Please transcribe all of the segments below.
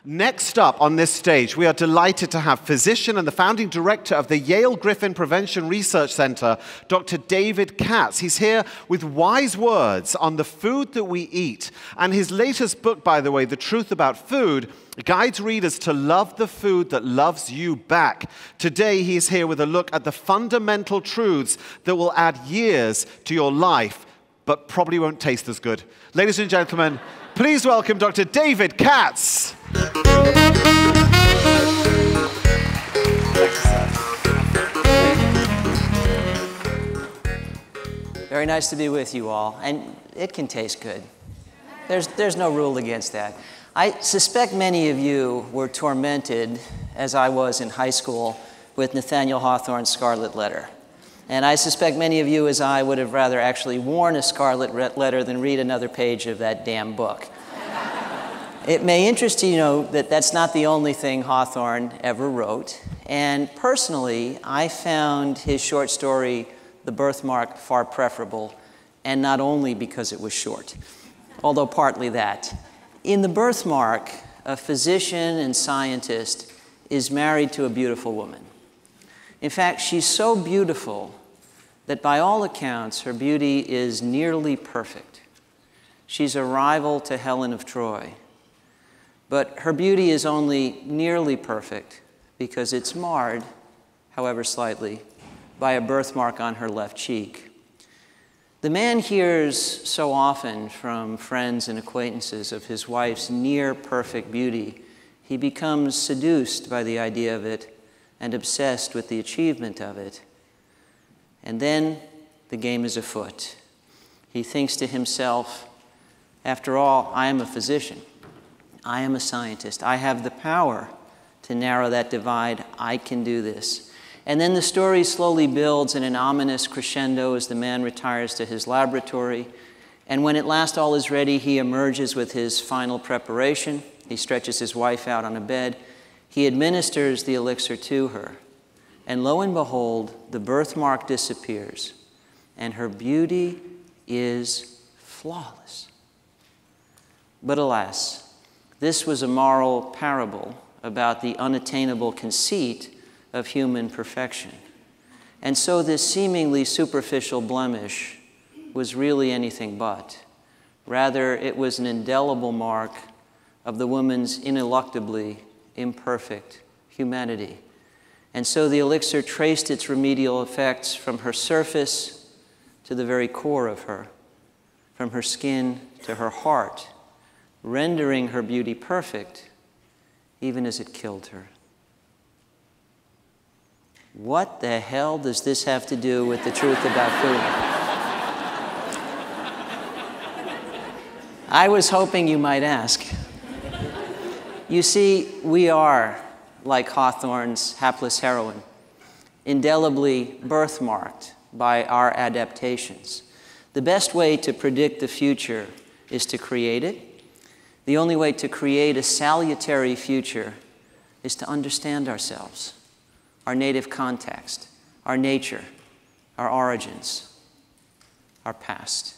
Next up on this stage, we are delighted to have physician and the founding director of the Yale Griffin Prevention Research Center, Dr. David Katz. He's here with wise words on the food that we eat. And his latest book, by the way, The Truth About Food, guides readers to love the food that loves you back. Today, he is here with a look at the fundamental truths that will add years to your life, but probably won't taste as good. Ladies and gentlemen, please welcome Dr. David Katz. Very nice to be with you all, and it can taste good. There's no rule against that. I suspect many of you were tormented, as I was in high school, with Nathaniel Hawthorne's Scarlet Letter. And I suspect many of you, as I, would have rather actually worn a scarlet letter than read another page of that damn book. It may interest you to know that that's not the only thing Hawthorne ever wrote. And personally, I found his short story, The Birthmark, far preferable, and not only because it was short, although partly that. In The Birthmark, a physician and scientist is married to a beautiful woman. In fact, she's so beautiful that by all accounts, her beauty is nearly perfect. She's a rival to Helen of Troy. But her beauty is only nearly perfect because it's marred, however slightly, by a birthmark on her left cheek. The man hears so often from friends and acquaintances of his wife's near-perfect beauty, he becomes seduced by the idea of it and obsessed with the achievement of it. And then the game is afoot. He thinks to himself, after all, I am a physician. I am a scientist. I have the power to narrow that divide. I can do this. And then the story slowly builds in an ominous crescendo as the man retires to his laboratory. And when at last all is ready, he emerges with his final preparation. He stretches his wife out on a bed. He administers the elixir to her. And lo and behold, the birthmark disappears. And her beauty is flawless. But alas, this was a moral parable about the unattainable conceit of human perfection. And so this seemingly superficial blemish was really anything but. Rather, it was an indelible mark of the woman's ineluctably imperfect humanity. And so the elixir traced its remedial effects from her surface to the very core of her, from her skin to her heart, rendering her beauty perfect, even as it killed her. What the hell does this have to do with the truth about food? I was hoping you might ask. You see, we are like Hawthorne's hapless heroine, indelibly birthmarked by our adaptations. The best way to predict the future is to create it. The only way to create a salutary future is to understand ourselves, our native context, our nature, our origins, our past.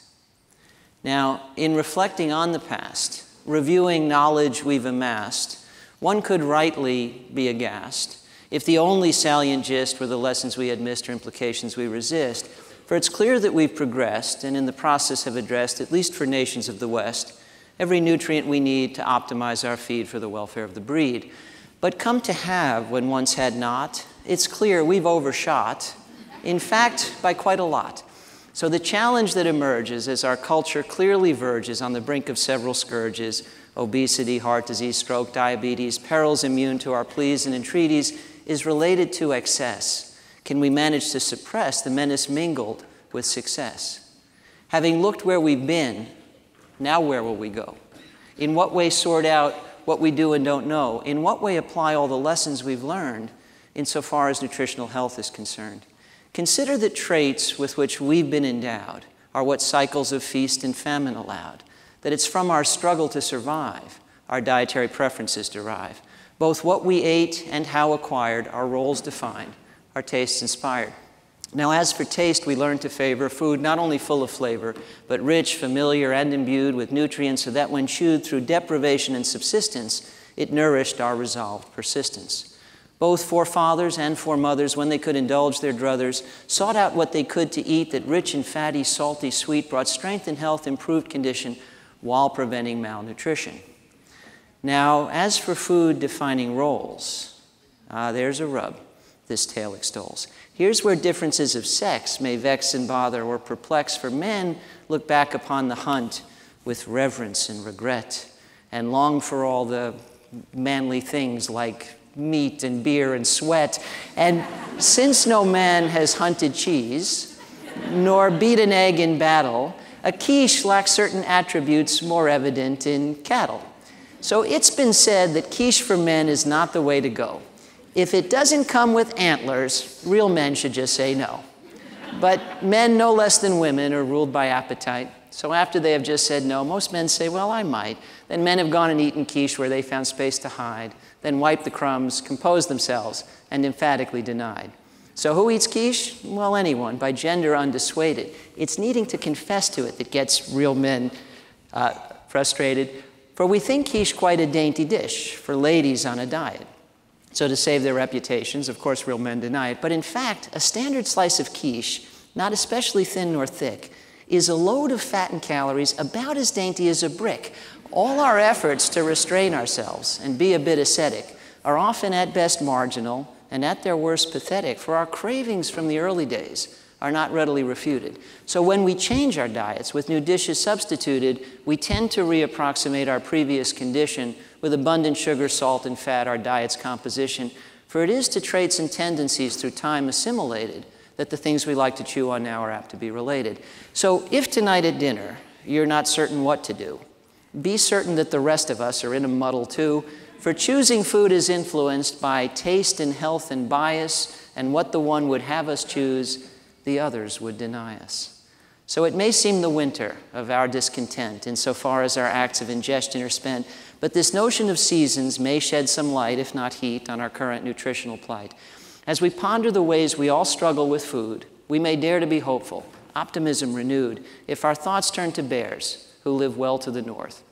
Now, in reflecting on the past, reviewing knowledge we've amassed, one could rightly be aghast if the only salient gist were the lessons we had missed or implications we resist. For it's clear that we've progressed and in the process have addressed, at least for nations of the West, every nutrient we need to optimize our feed for the welfare of the breed. But come to have when once had not, it's clear we've overshot, in fact, by quite a lot. So the challenge that emerges as our culture clearly verges on the brink of several scourges, obesity, heart disease, stroke, diabetes, perils immune to our pleas and entreaties, is related to excess. Can we manage to suppress the menace mingled with success? Having looked where we've been, now where will we go? In what way sort out what we do and don't know? In what way apply all the lessons we've learned insofar as nutritional health is concerned? Consider that traits with which we've been endowed are what cycles of feast and famine allowed, that it's from our struggle to survive our dietary preferences derive. Both what we ate and how acquired, our roles defined, our tastes inspired. Now, as for taste, we learn to favor food not only full of flavor, but rich, familiar, and imbued with nutrients so that when chewed through deprivation and subsistence, It nourished our resolved persistence. Both forefathers and foremothers, when they could indulge their druthers, sought out what they could to eat that rich and fatty, salty, sweet, brought strength and health, improved condition, while preventing malnutrition. Now, as for food defining roles, there's a rub this tale extols. Here's where differences of sex may vex and bother or perplex, for men look back upon the hunt with reverence and regret, and long for all the manly things like meat and beer and sweat. And since no man has hunted cheese, nor beat an egg in battle, a quiche lacks certain attributes more evident in cattle. So it's been said that quiche for men is not the way to go. If it doesn't come with antlers, real men should just say no. But men, no less than women, are ruled by appetite. So after they have just said no, most men say, well, I might. Then men have gone and eaten quiche where they found space to hide, then wiped the crumbs, composed themselves, and emphatically denied. So who eats quiche? Well, anyone, by gender undissuaded. It's needing to confess to it that gets real men frustrated. For we think quiche quite a dainty dish for ladies on a diet. So to save their reputations, of course, real men deny it. But in fact, a standard slice of quiche, not especially thin nor thick, is a load of fat and calories about as dainty as a brick. All our efforts to restrain ourselves and be a bit ascetic are often at best marginal and at their worst pathetic, for our cravings from the early days are not readily refuted. So when we change our diets with new dishes substituted, we tend to reapproximate our previous condition with abundant sugar, salt, and fat, our diet's composition. For it is to traits and tendencies through time assimilated that the things we like to chew on now are apt to be related. So if tonight at dinner you're not certain what to do, be certain that the rest of us are in a muddle too, for choosing food is influenced by taste and health and bias, and what the one would have us choose, the others would deny us. So it may seem the winter of our discontent insofar as our acts of ingestion are spent, but this notion of seasons may shed some light, if not heat, on our current nutritional plight. As we ponder the ways we all struggle with food, we may dare to be hopeful, optimism renewed, if our thoughts turn to bears who live well to the north,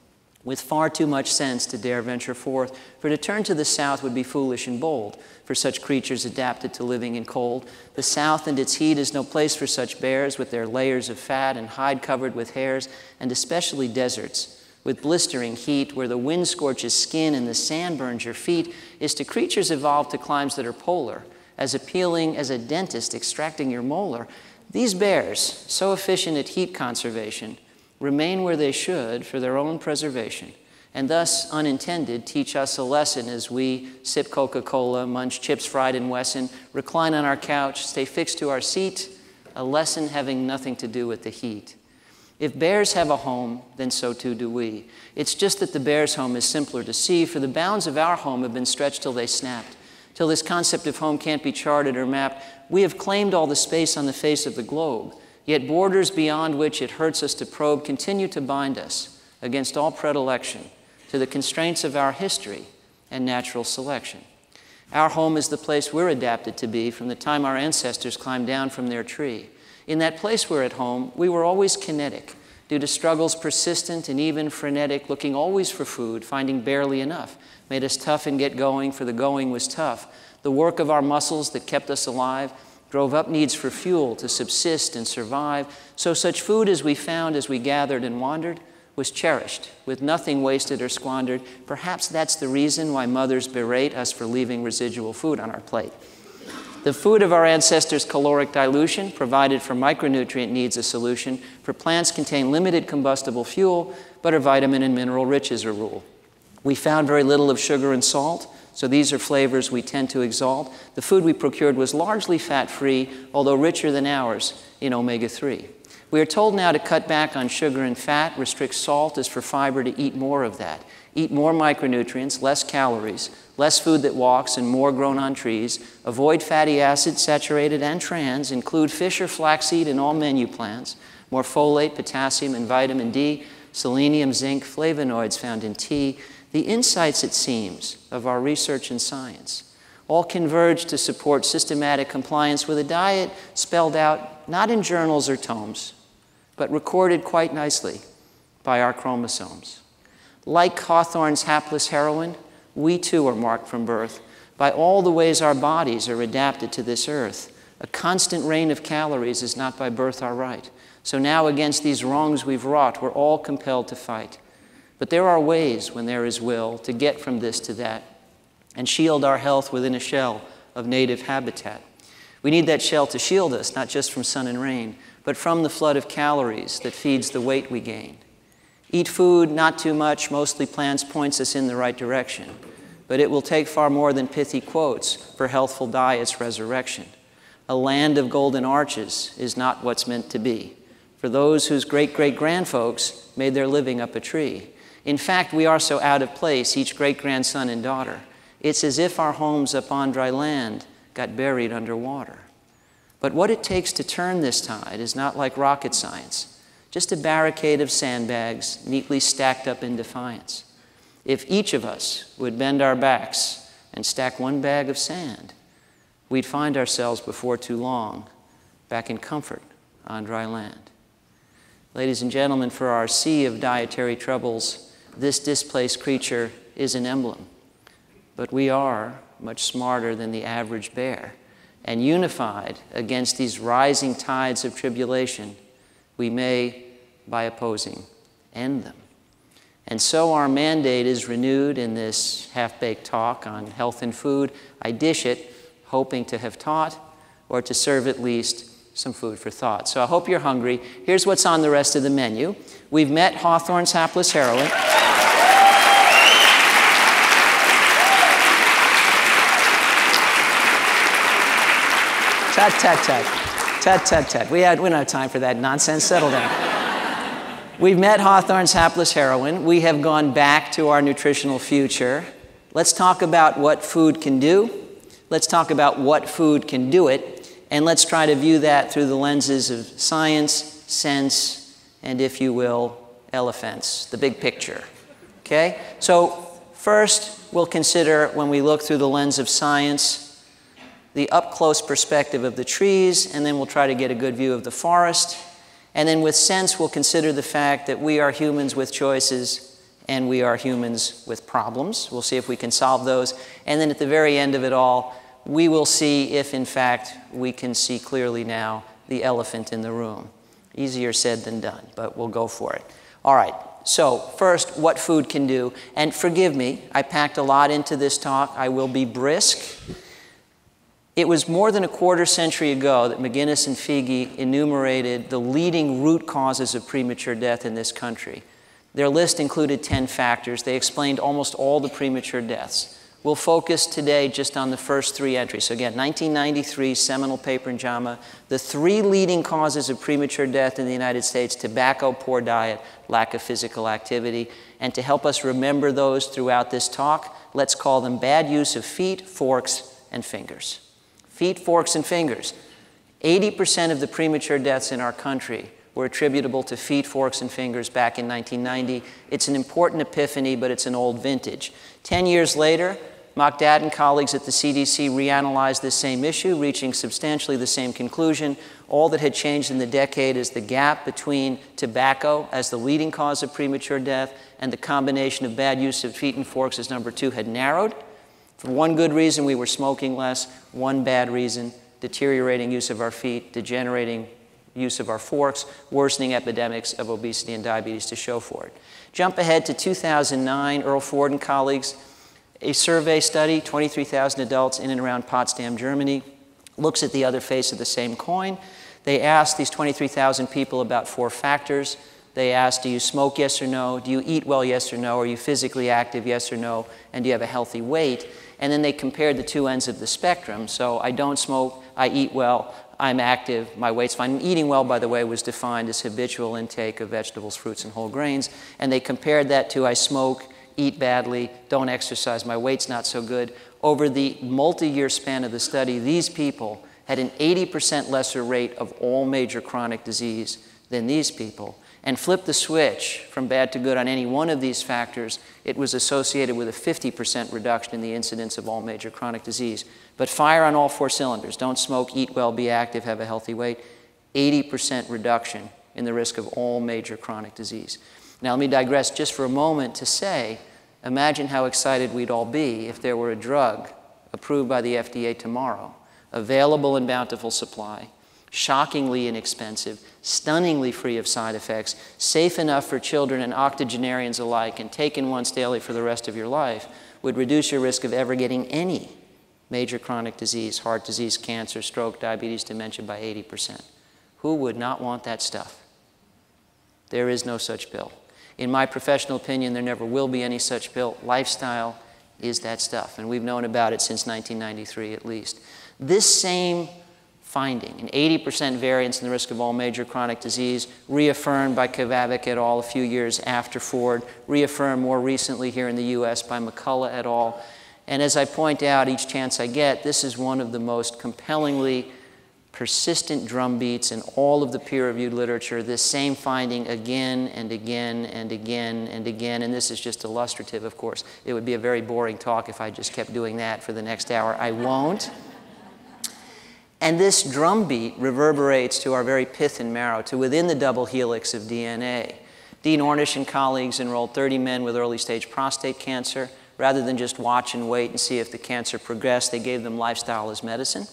with far too much sense to dare venture forth, for to turn to the south would be foolish and bold, for such creatures adapted to living in cold. The south and its heat is no place for such bears, with their layers of fat and hide covered with hairs, and especially deserts, with blistering heat, where the wind scorches skin and the sand burns your feet, is to creatures evolved to climes that are polar, as appealing as a dentist extracting your molar. These bears, so efficient at heat conservation, remain where they should for their own preservation, and thus, unintended, teach us a lesson as we sip Coca-Cola, munch chips fried in Wesson, recline on our couch, stay fixed to our seat, a lesson having nothing to do with the heat. If bears have a home, then so too do we. It's just that the bear's home is simpler to see, for the bounds of our home have been stretched till they snapped. Till this concept of home can't be charted or mapped, we have claimed all the space on the face of the globe, yet borders beyond which it hurts us to probe continue to bind us against all predilection to the constraints of our history and natural selection. Our home is the place we're adapted to be from the time our ancestors climbed down from their tree. In that place we're at home, we were always kinetic, due to struggles persistent and even frenetic, looking always for food, finding barely enough, made us tough and get going, for the going was tough. The work of our muscles that kept us alive drove up needs for fuel to subsist and survive. So such food as we found as we gathered and wandered was cherished, with nothing wasted or squandered. Perhaps that's the reason why mothers berate us for leaving residual food on our plate. The food of our ancestors' caloric dilution provided for micronutrient needs a solution, for plants contain limited combustible fuel, but are vitamin and mineral rich as a rule. We found very little of sugar and salt, so these are flavors we tend to exalt. The food we procured was largely fat-free, although richer than ours in omega-3. We are told now to cut back on sugar and fat, restrict salt as for fiber, to eat more of that. Eat more micronutrients, less calories, less food that walks and more grown on trees. Avoid fatty acids, saturated and trans. Include fish or flaxseed in all menu plans. More folate, potassium, and vitamin D. Selenium, zinc, flavonoids found in tea. The insights, it seems, of our research and science all converge to support systematic compliance with a diet spelled out not in journals or tomes, but recorded quite nicely by our chromosomes. Like Hawthorne's hapless heroine, we too are marked from birth by all the ways our bodies are adapted to this earth. A constant rain of calories is not by birth our right. So now against these wrongs we've wrought, we're all compelled to fight. But there are ways, when there is will, to get from this to that and shield our health within a shell of native habitat. We need that shell to shield us, not just from sun and rain, but from the flood of calories that feeds the weight we gain. Eat food, not too much, mostly plants, points us in the right direction. But it will take far more than pithy quotes for healthful diet's resurrection. A land of golden arches is not what's meant to be for those whose great-great-grandfolks made their living up a tree. In fact, we are so out of place, each great-grandson and daughter. It's as if our homes up on dry land got buried underwater. But what it takes to turn this tide is not like rocket science, just a barricade of sandbags neatly stacked up in defiance. If each of us would bend our backs and stack one bag of sand, we'd find ourselves before too long back in comfort on dry land. Ladies and gentlemen, for our sea of dietary troubles, this displaced creature is an emblem. But we are much smarter than the average bear. And unified against these rising tides of tribulation, we may, by opposing, end them. And so our mandate is renewed in this half-baked talk on health and food. I dish it, hoping to have taught, or to serve at least some food for thought. So I hope you're hungry. Here's what's on the rest of the menu. We've met Hawthorne's hapless heroine. Tut, tut, tut. Tut, tut, tut. We don't have time for that nonsense. Settle down. We've met Hawthorne's hapless heroine. We have gone back to our nutritional future. Let's talk about what food can do. Let's talk about what food can do it. And let's try to view that through the lenses of science, sense, and, if you will, elephants, the big picture. Okay? So first, we'll consider, when we look through the lens of science, the up-close perspective of the trees, and then we'll try to get a good view of the forest. And then with sense, we'll consider the fact that we are humans with choices and we are humans with problems. We'll see if we can solve those. And then at the very end of it all, we will see if, in fact, we can see clearly now the elephant in the room. Easier said than done, but we'll go for it. All right, so first, what food can do. And forgive me, I packed a lot into this talk. I will be brisk. It was more than a quarter century ago that McGinnis and Figi enumerated the leading root causes of premature death in this country. Their list included 10 factors. They explained almost all the premature deaths. We'll focus today just on the first 3 entries. So again, 1993, seminal paper in JAMA, the 3 leading causes of premature death in the United States: tobacco, poor diet, lack of physical activity. And to help us remember those throughout this talk, let's call them bad use of feet, forks, and fingers. Feet, forks, and fingers. 80% of the premature deaths in our country were attributable to feet, forks, and fingers back in 1990. It's an important epiphany, but it's an old vintage. 10 years later, Mockdad and colleagues at the CDC reanalyzed this same issue, reaching substantially the same conclusion. All that had changed in the decade is the gap between tobacco as the leading cause of premature death and the combination of bad use of feet and forks as number 2 had narrowed. For one good reason, we were smoking less. One bad reason, deteriorating use of our feet, degenerating use of our forks, worsening epidemics of obesity and diabetes to show for it. Jump ahead to 2009, Earl Ford and colleagues, a survey study, 23,000 adults in and around Potsdam, Germany, looks at the other face of the same coin. They asked these 23,000 people about 4 factors. They asked, do you smoke, yes or no? Do you eat well, yes or no? Are you physically active, yes or no? And do you have a healthy weight? And then they compared the 2 ends of the spectrum. So I don't smoke, I eat well, I'm active, my weight's fine. And eating well, by the way, was defined as habitual intake of vegetables, fruits, and whole grains. And they compared that to I smoke, eat badly, don't exercise, my weight's not so good. Over the multi-year span of the study, these people had an 80% lesser rate of all major chronic disease than these people. And flip the switch from bad to good on any one of these factors, it was associated with a 50% reduction in the incidence of all major chronic disease. But fire on all 4 cylinders. Don't smoke, eat well, be active, have a healthy weight. 80% reduction in the risk of all major chronic disease. Now let me digress just for a moment to say, Imagine how excited we'd all be if there were a drug approved by the FDA tomorrow, available in bountiful supply, shockingly inexpensive, stunningly free of side effects, safe enough for children and octogenarians alike, and taken once daily for the rest of your life, would reduce your risk of ever getting any major chronic disease, heart disease, cancer, stroke, diabetes, dementia by 80%. Who would not want that stuff? There is no such pill. In my professional opinion, there never will be any such pill. Lifestyle is that stuff, and we've known about it since 1993 at least. This same finding, an 80% variance in the risk of all major chronic disease, reaffirmed by Kavavic et al. A few years after Ford, reaffirmed more recently here in the US by McCullough et al. And as I point out each chance I get, this is one of the most compellingly persistent drumbeats in all of the peer-reviewed literature, this same finding again and again and again and again, and this is just illustrative, of course. It would be a very boring talk if I just kept doing that for the next hour. I won't. And this drumbeat reverberates to our very pith and marrow, to within the double helix of DNA. Dean Ornish and colleagues enrolled 30 men with early-stage prostate cancer. Rather than just watch and wait and see if the cancer progressed, they gave them lifestyle as medicine.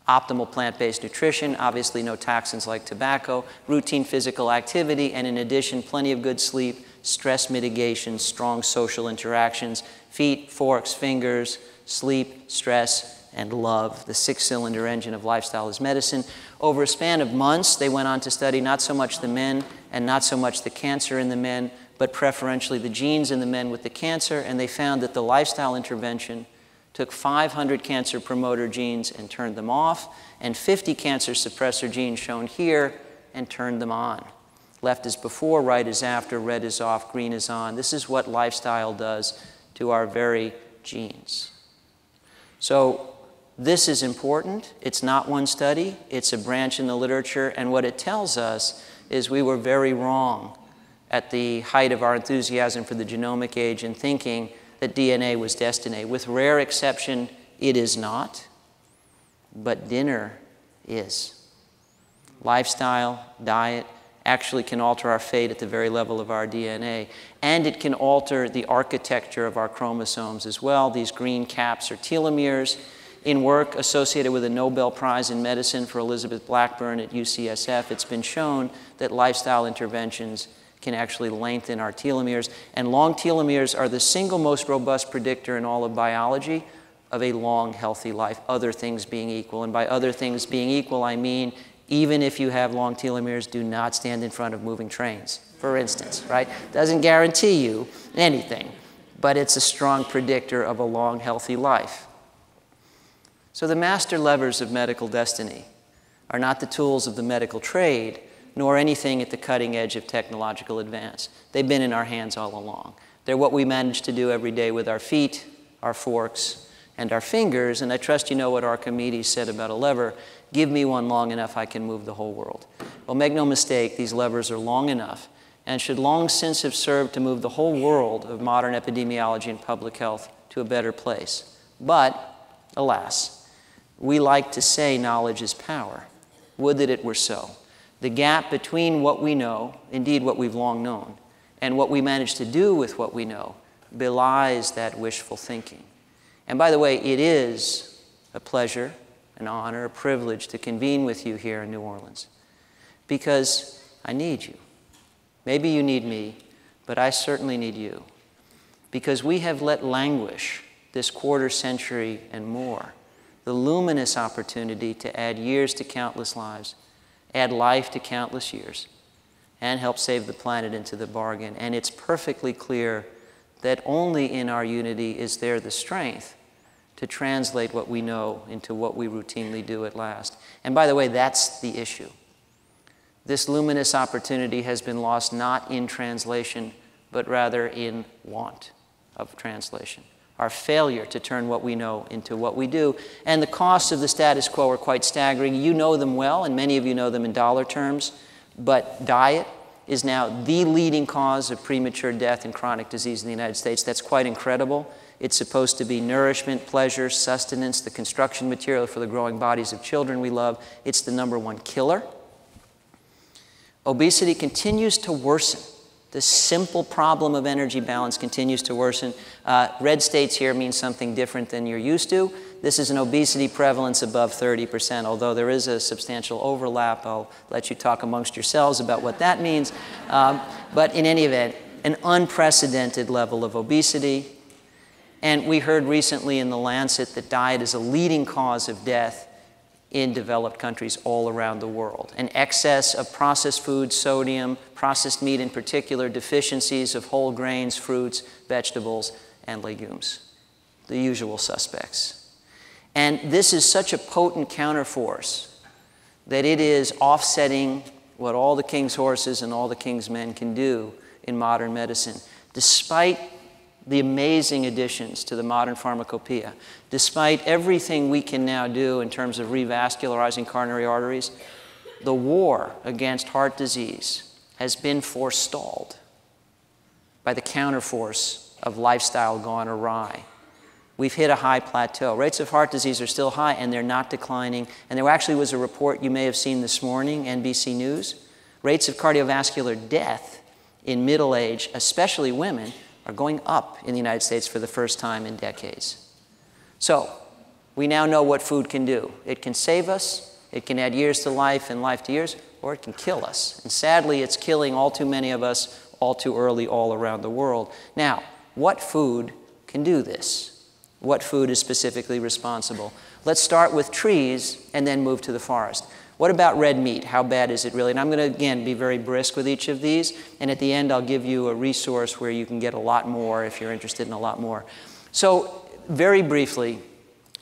Optimal plant-based nutrition, obviously no toxins like tobacco, routine physical activity, and in addition, plenty of good sleep, stress mitigation, strong social interactions, feet, forks, fingers, sleep, stress, and love, the six-cylinder engine of lifestyle as medicine. Over a span of months, they went on to study not so much the men and not so much the cancer in the men, but preferentially the genes in the men with the cancer, and they found that the lifestyle intervention took 500 cancer promoter genes and turned them off, and 50 cancer suppressor genes shown here and turned them on. Left is before, right is after, red is off, green is on. This is what lifestyle does to our very genes. So this is important. It's not one study. It's a branch in the literature, and what it tells us is we were very wrong at the height of our enthusiasm for the genomic age in thinking that DNA was destiny. With rare exception, it is not, but dinner is. Lifestyle, diet, actually can alter our fate at the very level of our DNA, and it can alter the architecture of our chromosomes as well. These green caps are telomeres. In work associated with a Nobel Prize in Medicine for Elizabeth Blackburn at UCSF, it's been shown that lifestyle interventions can actually lengthen our telomeres, and long telomeres are the single most robust predictor in all of biology of a long, healthy life, other things being equal. And by other things being equal, I mean even if you have long telomeres, do not stand in front of moving trains, for instance, right? Doesn't guarantee you anything, but it's a strong predictor of a long, healthy life. So the master levers of medical destiny are not the tools of the medical trade, nor anything at the cutting edge of technological advance. They've been in our hands all along. They're what we manage to do every day with our feet, our forks, and our fingers, and I trust you know what Archimedes said about a lever. Give me one long enough, I can move the whole world. Well, make no mistake, these levers are long enough and should long since have served to move the whole world of modern epidemiology and public health to a better place. But, alas, we like to say knowledge is power. Would that it were so. The gap between what we know, indeed what we've long known, and what we manage to do with what we know belies that wishful thinking. And by the way, it is a pleasure, an honor, a privilege to convene with you here in New Orleans because I need you. Maybe you need me, but I certainly need you because we have let languish this quarter century and more the luminous opportunity to add years to countless lives, add life to countless years, and help save the planet into the bargain. And it's perfectly clear that only in our unity is there the strength to translate what we know into what we routinely do at last. And by the way, that's the issue. This luminous opportunity has been lost not in translation, but rather in want of translation. Our failure to turn what we know into what we do. And the costs of the status quo are quite staggering. You know them well, and many of you know them in dollar terms, but diet is now the leading cause of premature death and chronic disease in the United States. That's quite incredible. It's supposed to be nourishment, pleasure, sustenance, the construction material for the growing bodies of children we love. It's the #1 killer. Obesity continues to worsen The simple problem of energy balance continues to worsen. Red states here mean something different than you're used to. This is an obesity prevalence above 30%, although there is a substantial overlap. I'll let you talk amongst yourselves about what that means. But in any event, an unprecedented level of obesity. And we heard recently in The Lancet that diet is a leading cause of death in developed countries all around the world. An excess of processed foods, sodium, processed meat in particular, deficiencies of whole grains, fruits, vegetables, and legumes. The usual suspects. And this is such a potent counterforce that it is offsetting what all the king's horses and all the king's men can do in modern medicine. Despite the amazing additions to the modern pharmacopoeia, despite everything we can now do in terms of revascularizing coronary arteries, the war against heart disease has been forestalled by the counterforce of lifestyle gone awry. We've hit a high plateau. Rates of heart disease are still high, and they're not declining. And there actually was a report you may have seen this morning, NBC News. Rates of cardiovascular death in middle age, especially women, are going up in the United States for the first time in decades. So, we now know what food can do. It can save us, it can add years to life and life to years, or it can kill us. And sadly, it's killing all too many of us all too early all around the world. Now, what food can do this? What food is specifically responsible? Let's start with trees and then move to the forest. What about red meat? How bad is it really? And I'm going to, again, be very brisk with each of these. And at the end, I'll give you a resource where you can get a lot more if you're interested in a lot more. So, very briefly,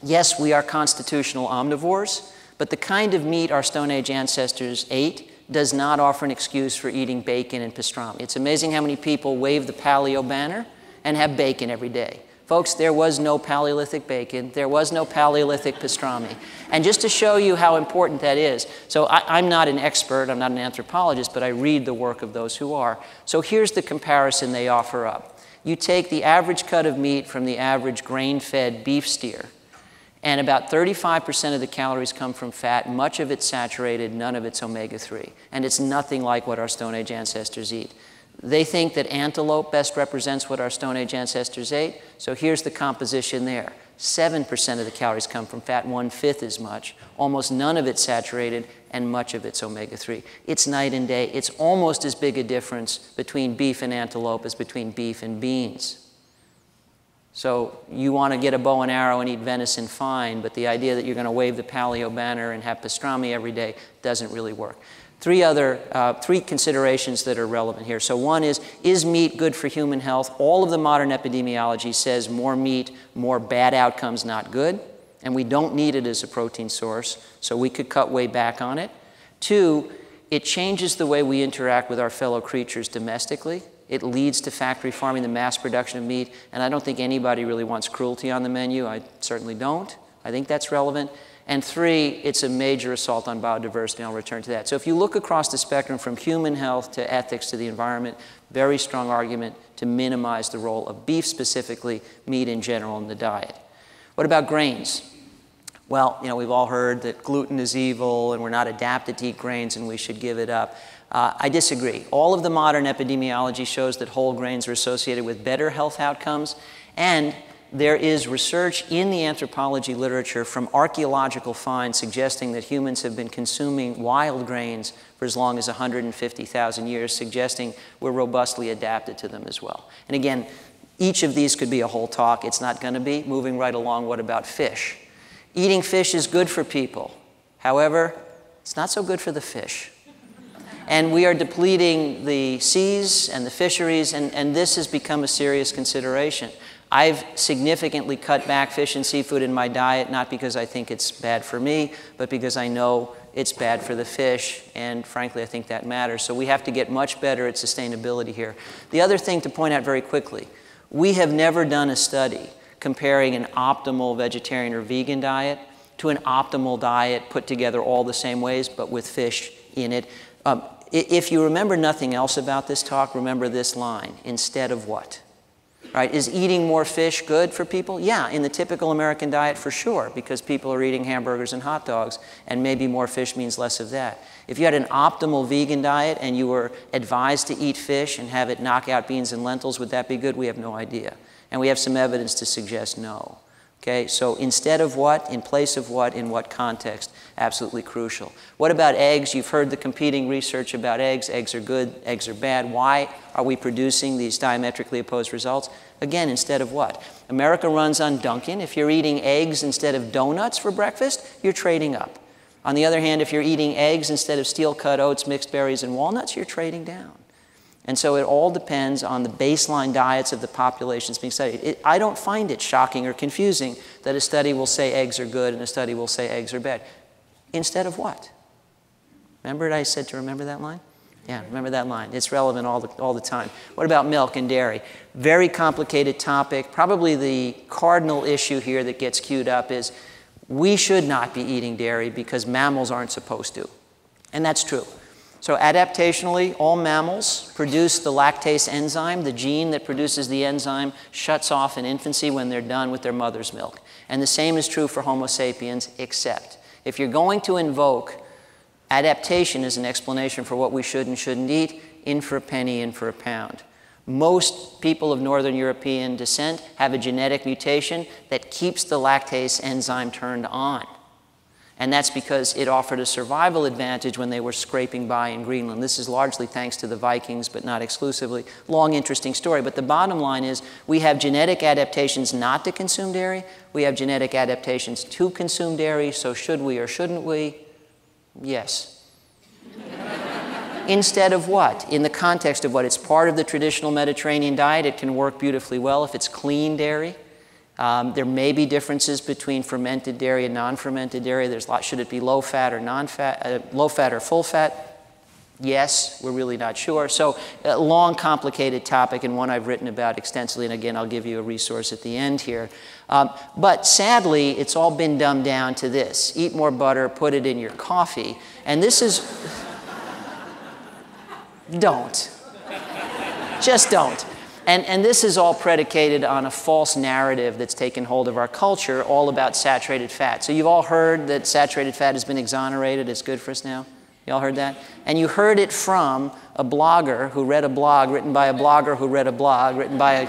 yes, we are constitutional omnivores, but the kind of meat our Stone Age ancestors ate does not offer an excuse for eating bacon and pastrami. It's amazing how many people wave the paleo banner and have bacon every day. Folks, there was no Paleolithic bacon. There was no Paleolithic pastrami. And just to show you how important that is, so I'm not an expert, I'm not an anthropologist, but I read the work of those who are. So here's the comparison they offer up. You take the average cut of meat from the average grain-fed beef steer, and about 35% of the calories come from fat, much of it's saturated, none of it's omega-3. And it's nothing like what our Stone Age ancestors eat. They think that antelope best represents what our Stone Age ancestors ate, so here's the composition there. 7% of the calories come from fat, 1/5 as much. Almost none of it's saturated, and much of it's omega-3. It's night and day. It's almost as big a difference between beef and antelope as between beef and beans. So you want to get a bow and arrow and eat venison, fine, but the idea that you're going to wave the paleo banner and have pastrami every day doesn't really work. Three considerations that are relevant here. So one is meat good for human health? All of the modern epidemiology says more meat, more bad outcomes, not good. And we don't need it as a protein source, so we could cut way back on it. Two, it changes the way we interact with our fellow creatures domestically. It leads to factory farming, the mass production of meat, and I don't think anybody really wants cruelty on the menu. I certainly don't. I think that's relevant. And three, it's a major assault on biodiversity, and I'll return to that. So if you look across the spectrum from human health to ethics to the environment, very strong argument to minimize the role of beef specifically, meat in general in the diet. What about grains? Well, we've all heard that gluten is evil and we're not adapted to eat grains and we should give it up. I disagree. All of the modern epidemiology shows that whole grains are associated with better health outcomes, and there is research in the anthropology literature from archaeological finds suggesting that humans have been consuming wild grains for as long as 150,000 years, suggesting we're robustly adapted to them as well. And again, each of these could be a whole talk. It's not going to be. Moving right along, what about fish? Eating fish is good for people. However, it's not so good for the fish. And we are depleting the seas and the fisheries, and this has become a serious consideration. I've significantly cut back fish and seafood in my diet, not because I think it's bad for me, but because I know it's bad for the fish, and frankly, I think that matters. So we have to get much better at sustainability here. The other thing to point out very quickly, we have never done a study comparing an optimal vegetarian or vegan diet to an optimal diet put together all the same ways, but with fish in it. If you remember nothing else about this talk, remember this line: instead of what? Right? Is eating more fish good for people? Yeah, in the typical American diet for sure, because people are eating hamburgers and hot dogs, and maybe more fish means less of that. If you had an optimal vegan diet and you were advised to eat fish and have it knock out beans and lentils, would that be good? We have no idea. And we have some evidence to suggest no. Okay, so instead of what, in place of what, in what context? Absolutely crucial. What about eggs? You've heard the competing research about eggs. Eggs are good, eggs are bad. Why are we producing these diametrically opposed results? Again, instead of what? America runs on Dunkin'. If you're eating eggs instead of donuts for breakfast, you're trading up. On the other hand, if you're eating eggs instead of steel-cut oats, mixed berries, and walnuts, you're trading down. And so it all depends on the baseline diets of the populations being studied. I don't find it shocking or confusing that a study will say eggs are good and a study will say eggs are bad. Instead of what? Remember I said to remember that line? Yeah, remember that line. It's relevant all the time. What about milk and dairy? Very complicated topic. Probably the cardinal issue here that gets queued up is we should not be eating dairy because mammals aren't supposed to. And that's true. So adaptationally, all mammals produce the lactase enzyme. The gene that produces the enzyme shuts off in infancy when they're done with their mother's milk. And the same is true for Homo sapiens, except if you're going to invoke adaptation as an explanation for what we should and shouldn't eat, in for a penny, in for a pound. Most people of Northern European descent have a genetic mutation that keeps the lactase enzyme turned on. And that's because it offered a survival advantage when they were scraping by in Greenland. This is largely thanks to the Vikings, but not exclusively. Long, interesting story. But the bottom line is we have genetic adaptations not to consume dairy. We have genetic adaptations to consume dairy. So should we or shouldn't we? Yes. Instead of what? In the context of what? It's part of the traditional Mediterranean diet. It can work beautifully well if it's clean dairy. There may be differences between fermented dairy and non-fermented dairy. Should it be low fat or non-fat, low fat or full fat? Yes, we're really not sure. So a long, complicated topic and one I've written about extensively. And again, I'll give you a resource at the end here. But sadly, it's all been dumbed down to this. Eat more butter, put it in your coffee. And this is, don't. Just don't. And this is all predicated on a false narrative that's taken hold of our culture, all about saturated fat. So you've all heard that saturated fat has been exonerated. It's good for us now. You all heard that? And you heard it from a blogger who read a blog written by a blogger who read a blog written by a...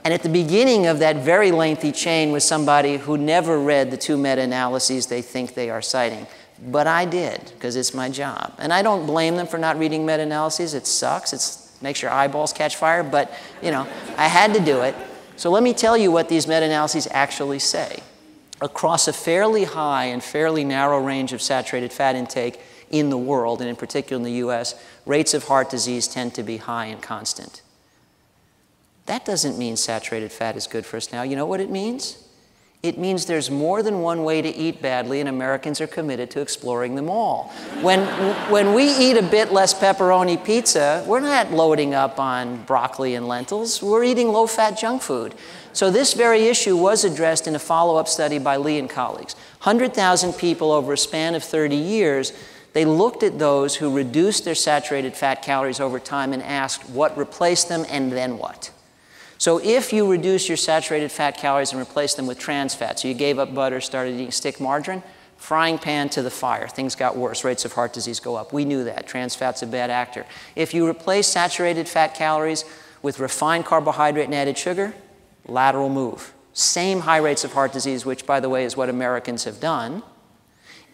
And at the beginning of that very lengthy chain was somebody who never read the two meta-analyses they think they are citing. But I did, because it's my job. And I don't blame them for not reading meta-analyses. It sucks. It makes your eyeballs catch fire. But, you know, I had to do it. So let me tell you what these meta-analyses actually say. Across a fairly high and fairly narrow range of saturated fat intake in the world, and in particular in the US, rates of heart disease tend to be high and constant. That doesn't mean saturated fat is good for us now. You know what it means? It means there's more than one way to eat badly, and Americans are committed to exploring them all. When we eat a bit less pepperoni pizza, we're not loading up on broccoli and lentils. We're eating low-fat junk food. So this very issue was addressed in a follow-up study by Lee and colleagues. 100,000 people over a span of 30 years, they looked at those who reduced their saturated fat calories over time and asked what replaced them and then what. So if you reduce your saturated fat calories and replace them with trans fat, so you gave up butter, started eating stick margarine, frying pan to the fire, things got worse, rates of heart disease go up. We knew that. Trans fat's a bad actor. If you replace saturated fat calories with refined carbohydrate and added sugar, lateral move. Same high rates of heart disease, which, by the way, is what Americans have done.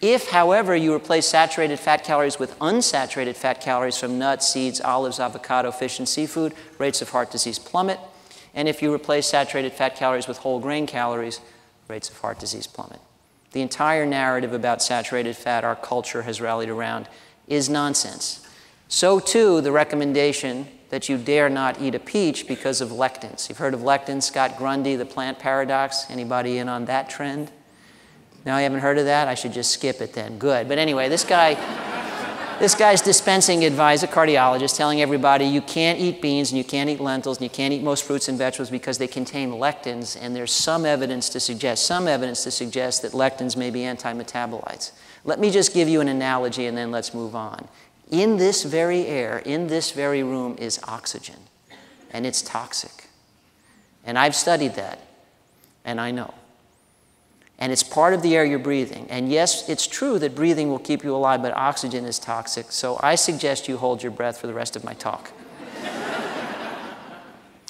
If, however, you replace saturated fat calories with unsaturated fat calories from nuts, seeds, olives, avocado, fish, and seafood, rates of heart disease plummet. And if you replace saturated fat calories with whole grain calories, rates of heart disease plummet. The entire narrative about saturated fat our culture has rallied around is nonsense. So too, the recommendation that you dare not eat a peach because of lectins. You've heard of lectins, Scott Grundy, the plant paradox. Anybody in on that trend? No, you haven't heard of that? I should just skip it then. Good. But anyway, this guy's dispensing advice, a cardiologist, telling everybody you can't eat beans and you can't eat lentils and you can't eat most fruits and vegetables because they contain lectins, and there's some evidence to suggest that lectins may be anti-metabolites. Let me just give you an analogy and then let's move on. In this very air, in this very room is oxygen, and it's toxic. And I've studied that, and I know. And it's part of the air you're breathing. And yes, it's true that breathing will keep you alive, but oxygen is toxic. So I suggest you hold your breath for the rest of my talk.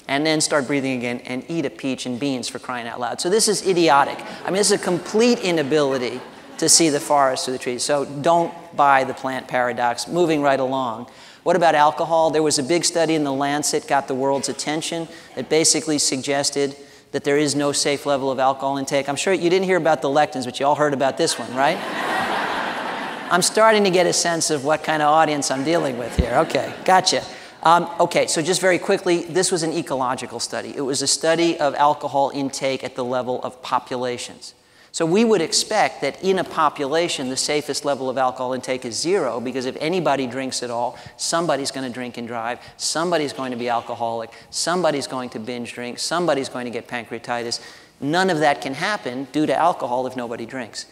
And then start breathing again and eat a peach and beans, for crying out loud. So this is idiotic. I mean, this is a complete inability to see the forest through the trees. So don't buy the plant paradox. Moving right along. What about alcohol? There was a big study in The Lancet, got the world's attention, that basically suggested that there is no safe level of alcohol intake. I'm sure you didn't hear about the lectins, but you all heard about this one, right? I'm starting to get a sense of what kind of audience I'm dealing with here. Okay, gotcha. Okay, so just very quickly, this was an ecological study. It was a study of alcohol intake at the level of populations. So we would expect that in a population, the safest level of alcohol intake is 0, because if anybody drinks at all, somebody's going to drink and drive, somebody's going to be alcoholic, somebody's going to binge drink, somebody's going to get pancreatitis. None of that can happen due to alcohol if nobody drinks.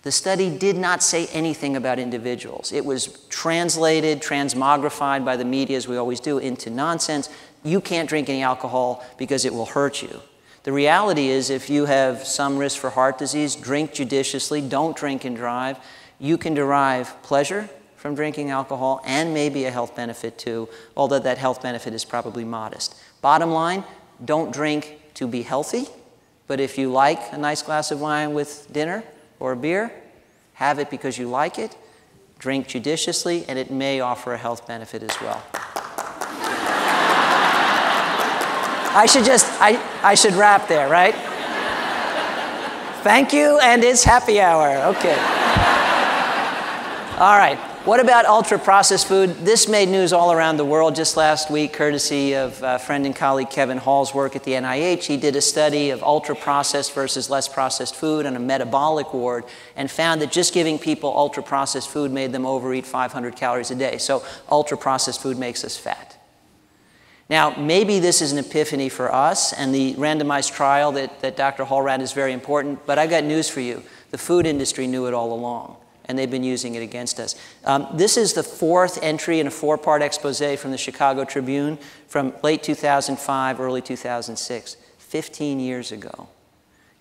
The study did not say anything about individuals. It was translated, transmogrified by the media, as we always do, into nonsense. You can't drink any alcohol because it will hurt you. The reality is, if you have some risk for heart disease, drink judiciously, don't drink and drive. You can derive pleasure from drinking alcohol and maybe a health benefit too, although that health benefit is probably modest. Bottom line, don't drink to be healthy, but if you like a nice glass of wine with dinner or a beer, have it because you like it, drink judiciously, and it may offer a health benefit as well. I should wrap there, right? Thank you, and it's happy hour. Okay. All right. What about ultra-processed food? This made news all around the world just last week, courtesy of friend and colleague Kevin Hall's work at the NIH. He did a study of ultra-processed versus less processed food on a metabolic ward and found that just giving people ultra-processed food made them overeat 500 calories a day. So ultra-processed food makes us fat. Now, maybe this is an epiphany for us, and the randomized trial that Dr. Hall ran is very important, but I've got news for you. The food industry knew it all along, and they've been using it against us. This is the 4th entry in a 4-part expose from the Chicago Tribune from late 2005, early 2006, 15 years ago.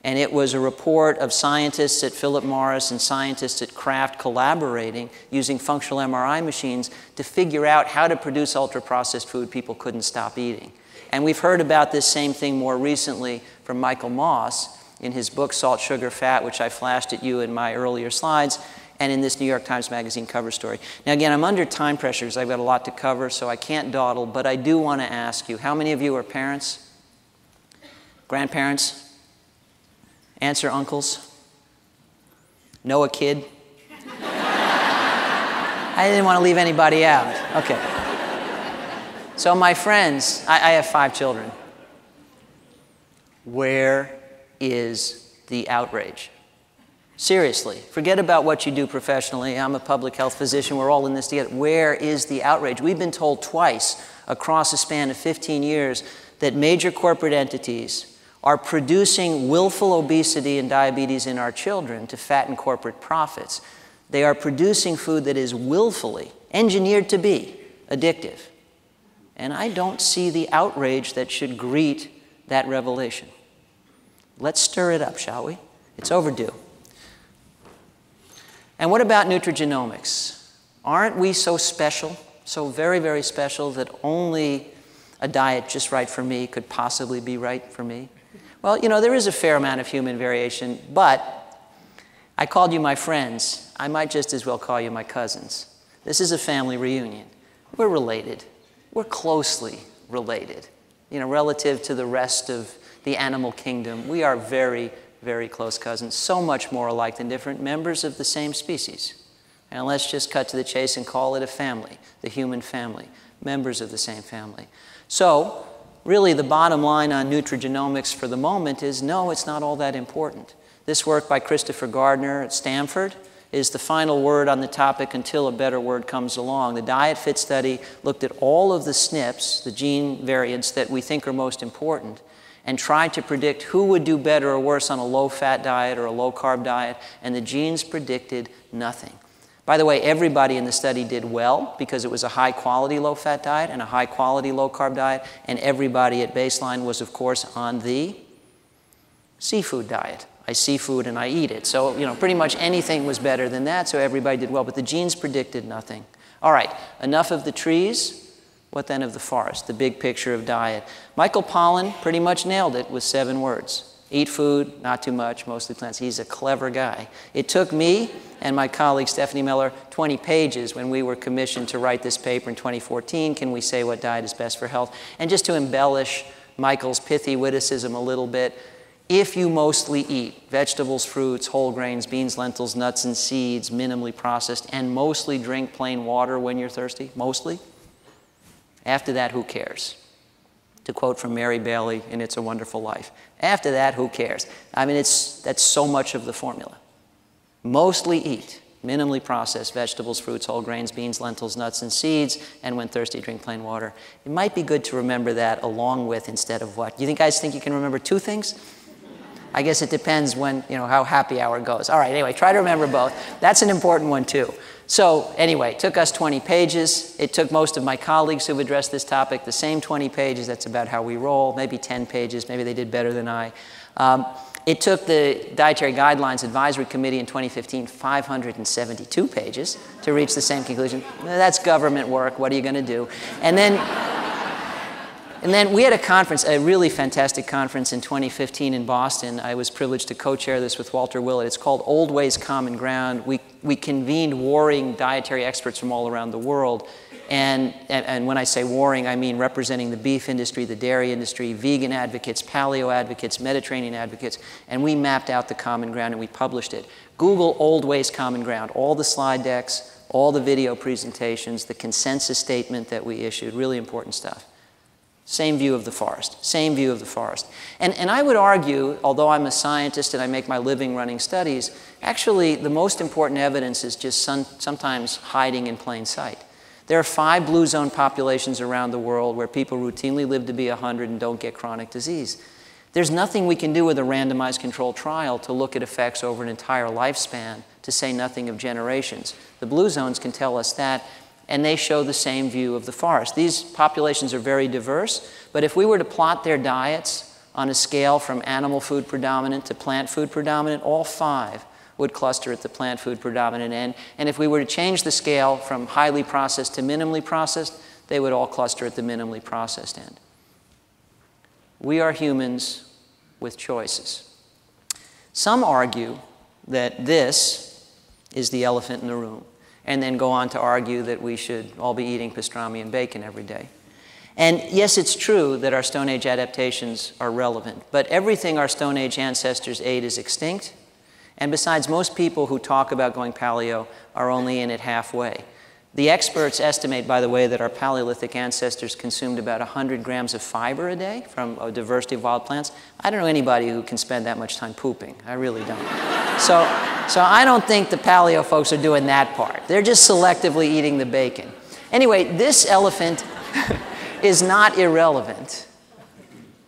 And it was a report of scientists at Philip Morris and scientists at Kraft collaborating using functional MRI machines to figure out how to produce ultra-processed food people couldn't stop eating. And we've heard about this same thing more recently from Michael Moss in his book, Salt, Sugar, Fat, which I flashed at you in my earlier slides, and in this New York Times Magazine cover story. Now again, I'm under time pressure because I've got a lot to cover, so I can't dawdle, but I do want to ask you, how many of you are parents? Grandparents? Aunts or uncles? Know a kid? I didn't want to leave anybody out. Okay. So my friends, I have 5 children. Where is the outrage? Seriously, forget about what you do professionally. I'm a public health physician. We're all in this together. Where is the outrage? We've been told twice across a span of 15 years that major corporate entities are producing willful obesity and diabetes in our children to fatten corporate profits. They are producing food that is willfully engineered to be addictive. And I don't see the outrage that should greet that revelation. Let's stir it up, shall we? It's overdue. And what about nutrigenomics? Aren't we so special, so very, very special, that only a diet just right for me could possibly be right for me? Well, you know, there is a fair amount of human variation, but I called you my friends. I might just as well call you my cousins. This is a family reunion. We're related. We're closely related. You know, relative to the rest of the animal kingdom, we are very, very close cousins, so much more alike than different, members of the same species. And let's just cut to the chase and call it a family, the human family, members of the same family. So, really, the bottom line on nutrigenomics for the moment is no, it's not all that important. This work by Christopher Gardner at Stanford is the final word on the topic until a better word comes along. The Diet Fit study looked at all of the SNPs, the gene variants that we think are most important, and tried to predict who would do better or worse on a low-fat diet or a low-carb diet, and the genes predicted nothing. By the way, everybody in the study did well because it was a high-quality low-fat diet and a high-quality low-carb diet, and everybody at baseline was, of course, on the seafood diet. I see food and I eat it. So, pretty much anything was better than that, so everybody did well, but the genes predicted nothing. All right, enough of the trees. What then of the forest, the big picture of diet? Michael Pollan pretty much nailed it with 7 words. Eat food, not too much, mostly plants. He's a clever guy. It took me and my colleague Stephanie Miller 20 pages when we were commissioned to write this paper in 2014, Can We Say What Diet is Best for Health? And just to embellish Michael's pithy witticism a little bit, if you mostly eat vegetables, fruits, whole grains, beans, lentils, nuts, and seeds, minimally processed, and mostly drink plain water when you're thirsty, mostly, after that, who cares? To quote from Mary Bailey in It's a Wonderful Life. After that, who cares? I mean, that's so much of the formula. Mostly eat minimally processed vegetables, fruits, whole grains, beans, lentils, nuts, and seeds, and when thirsty, drink plain water. It might be good to remember that along with instead of what. You guys think you can remember 2 things? I guess it depends when, how happy hour goes. All right, anyway, try to remember both. That's an important one, too. So anyway, it took us 20 pages. It took most of my colleagues who've addressed this topic the same 20 pages. That's about how we roll, maybe 10 pages. Maybe they did better than I. It took the Dietary Guidelines Advisory Committee in 2015 572 pages to reach the same conclusion. That's government work. What are you going to do? And then we had a conference, a really fantastic conference in 2015 in Boston. I was privileged to co-chair this with Walter Willett. It's called Old Ways, Common Ground. We convened warring dietary experts from all around the world. And when I say warring, I mean representing the beef industry, the dairy industry, vegan advocates, paleo advocates, Mediterranean advocates. And we mapped out the common ground and we published it. Google Old Ways, Common Ground. All the slide decks, all the video presentations, the consensus statement that we issued. Really important stuff. Same view of the forest, same view of the forest. And I would argue, although I'm a scientist and I make my living running studies, actually the most important evidence is just sometimes hiding in plain sight. There are 5 blue zone populations around the world where people routinely live to be 100 and don't get chronic disease. There's nothing we can do with a randomized controlled trial to look at effects over an entire lifespan, to say nothing of generations. The blue zones can tell us that, and they show the same view of the forest. These populations are very diverse, but if we were to plot their diets on a scale from animal food predominant to plant food predominant, all 5 would cluster at the plant food predominant end. And if we were to change the scale from highly processed to minimally processed, they would all cluster at the minimally processed end. We are humans with choices. Some argue that this is the elephant in the room, and then go on to argue that we should all be eating pastrami and bacon every day. And yes, it's true that our Stone Age adaptations are relevant, but everything our Stone Age ancestors ate is extinct. And besides, most people who talk about going paleo are only in it halfway. The experts estimate, by the way, that our Paleolithic ancestors consumed about 100 grams of fiber a day from a diversity of wild plants. I don't know anybody who can spend that much time pooping. I really don't. So I don't think the paleo folks are doing that part. They're just selectively eating the bacon. Anyway, this elephant is not irrelevant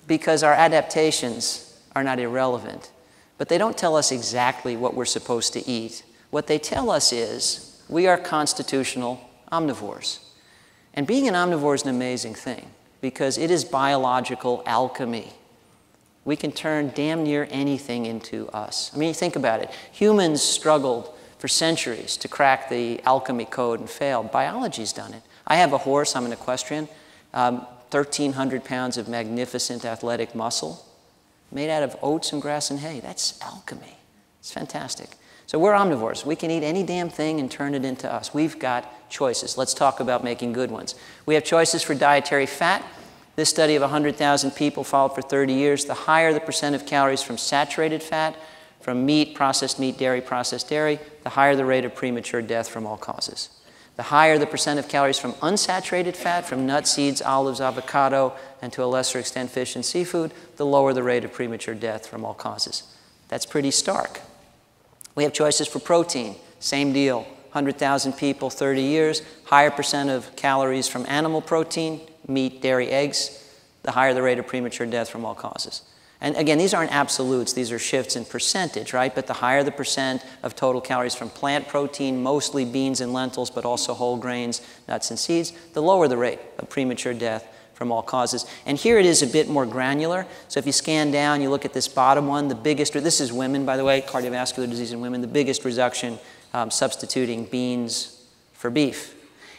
because our adaptations are not irrelevant. But they don't tell us exactly what we're supposed to eat. What they tell us is we are constitutional omnivores. And being an omnivore is an amazing thing because it is biological alchemy. We can turn damn near anything into us. I mean, think about it. Humans struggled for centuries to crack the alchemy code and failed. Biology's done it. I have a horse. I'm an equestrian. 1,300 pounds of magnificent athletic muscle, made out of oats and grass and hay. That's alchemy. It's fantastic. So we're omnivores. We can eat any damn thing and turn it into us. We've got choices. Let's talk about making good ones. We have choices for dietary fat. This study of 100,000 people followed for 30 years. The higher the percent of calories from saturated fat, from meat, processed processed dairy, the higher the rate of premature death from all causes. The higher the percent of calories from unsaturated fat, from nuts, seeds, olives, avocado, and to a lesser extent fish and seafood, the lower the rate of premature death from all causes. That's pretty stark. We have choices for protein. Same deal. 100,000 people, 30 years. Higher percent of calories from animal protein, meat, dairy, eggs, the higher the rate of premature death from all causes. And again, these aren't absolutes, these are shifts in percentage, right? But the higher the percent of total calories from plant protein, mostly beans and lentils, but also whole grains, nuts and seeds, the lower the rate of premature death from all causes. And here it is a bit more granular. So if you scan down, you look at this bottom one, the biggest, this is women, by the way, cardiovascular disease in women, the biggest reduction substituting beans for beef.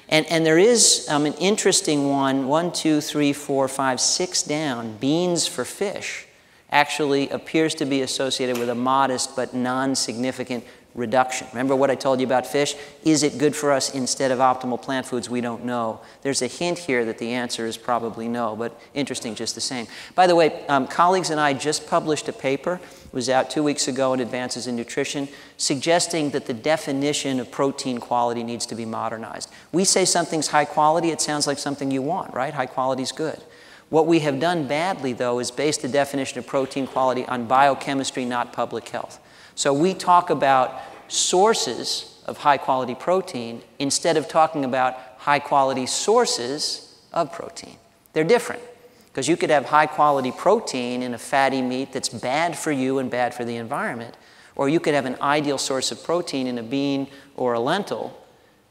And there is an interesting one, 1, 2, 3, 4, 5, 6 down, beans for fish, actually appears to be associated with a modest but non-significant reduction. Remember what I told you about fish? Is it good for us instead of optimal plant foods? We don't know. There's a hint here that the answer is probably no, but interesting just the same. By the way, colleagues and I just published a paper, it was out 2 weeks ago in Advances in Nutrition, suggesting that the definition of protein quality needs to be modernized. We say something's high quality, it sounds like something you want, right? High quality is good. What we have done badly, though, is base the definition of protein quality on biochemistry, not public health. So we talk about sources of high-quality protein instead of talking about high-quality sources of protein. They're different, because you could have high-quality protein in a fatty meat that's bad for you and bad for the environment, or you could have an ideal source of protein in a bean or a lentil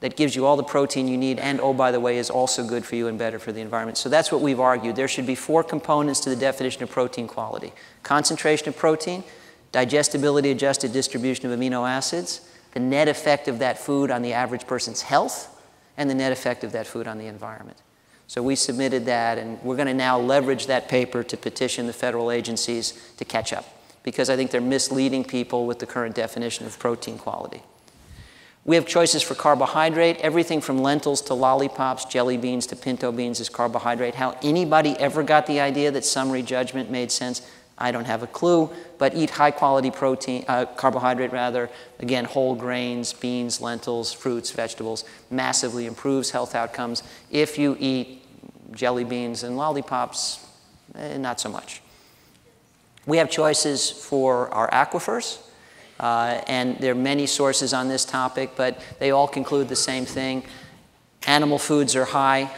that gives you all the protein you need and, oh, by the way, is also good for you and better for the environment. So that's what we've argued. There should be 4 components to the definition of protein quality: concentration of protein, digestibility, adjusted distribution of amino acids, the net effect of that food on the average person's health, and the net effect of that food on the environment. So we submitted that, and we're going to now leverage that paper to petition the federal agencies to catch up, because I think they're misleading people with the current definition of protein quality. We have choices for carbohydrate. Everything from lentils to lollipops, jelly beans to pinto beans is carbohydrate. How anybody ever got the idea that summary judgment made sense, I don't have a clue, but eat high-quality protein, carbohydrate rather. Again, whole grains, beans, lentils, fruits, vegetables, massively improves health outcomes. If you eat jelly beans and lollipops, not so much. We have choices for our aquifers, and there are many sources on this topic, but they all conclude the same thing. Animal foods are high.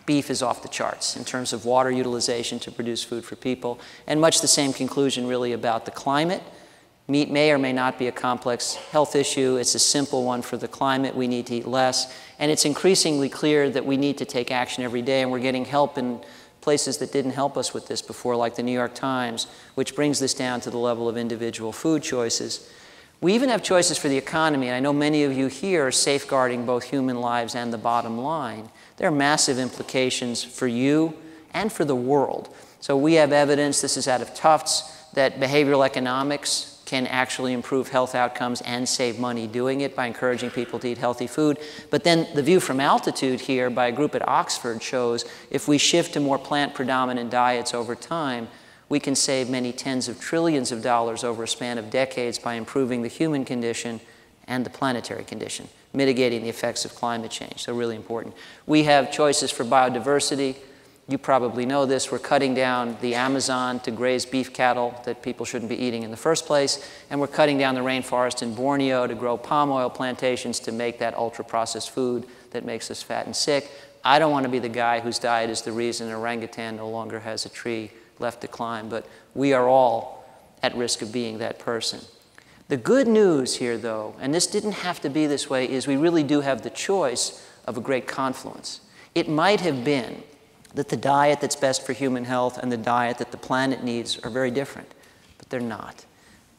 Beef is off the charts in terms of water utilization to produce food for people, and much the same conclusion really about the climate. Meat may or may not be a complex health issue. It's a simple one for the climate. We need to eat less, and it's increasingly clear that we need to take action every day, and we're getting help in places that didn't help us with this before, like the New York Times, which brings this down to the level of individual food choices. We even have choices for the economy, and I know many of you here are safeguarding both human lives and the bottom line. There are massive implications for you and for the world. So we have evidence, this is out of Tufts, that behavioral economics can actually improve health outcomes and save money doing it by encouraging people to eat healthy food. But then the view from altitude here by a group at Oxford shows if we shift to more plant-predominant diets over time, we can save many tens of trillions of dollars over a span of decades by improving the human condition and the planetary condition, mitigating the effects of climate change. So really important. We have choices for biodiversity. You probably know this. We're cutting down the Amazon to graze beef cattle that people shouldn't be eating in the first place. And we're cutting down the rainforest in Borneo to grow palm oil plantations to make that ultra-processed food that makes us fat and sick. I don't want to be the guy whose diet is the reason an orangutan no longer has a tree left to climb, but we are all at risk of being that person. The good news here, though, and this didn't have to be this way, is we really do have the choice of a great confluence. It might have been that the diet that's best for human health and the diet that the planet needs are very different, but they're not.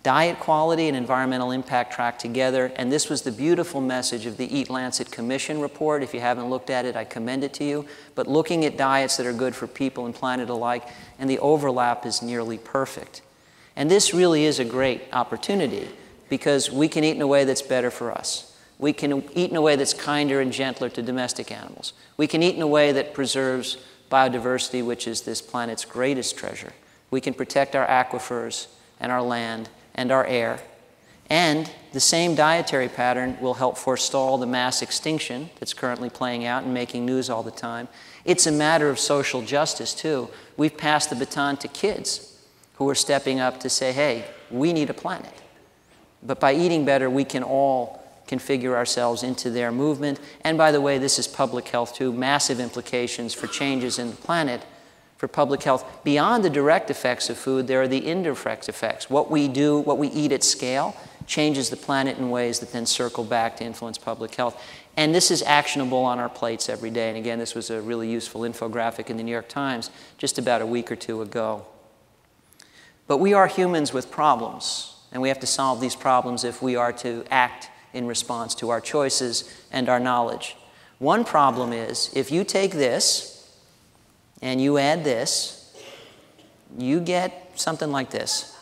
Diet quality and environmental impact track together, and this was the beautiful message of the Eat Lancet Commission report. If you haven't looked at it, I commend it to you. But looking at diets that are good for people and planet alike, and the overlap is nearly perfect. And this really is a great opportunity because we can eat in a way that's better for us. We can eat in a way that's kinder and gentler to domestic animals. We can eat in a way that preserves biodiversity, which is this planet's greatest treasure. We can protect our aquifers and our land and our air. And the same dietary pattern will help forestall the mass extinction that's currently playing out and making news all the time. It's a matter of social justice, too. We've passed the baton to kids who are stepping up to say, hey, we need a planet. But by eating better, we can all configure ourselves into their movement. And by the way, this is public health, too. Massive implications for changes in the planet for public health. Beyond the direct effects of food, there are the indirect effects. What we do, what we eat at scale, changes the planet in ways that then circle back to influence public health. And this is actionable on our plates every day. And again, this was a really useful infographic in the New York Times just about a week or two ago. But we are humans with problems, and we have to solve these problems if we are to act in response to our choices and our knowledge. One problem is, if you take this and you add this, you get something like this.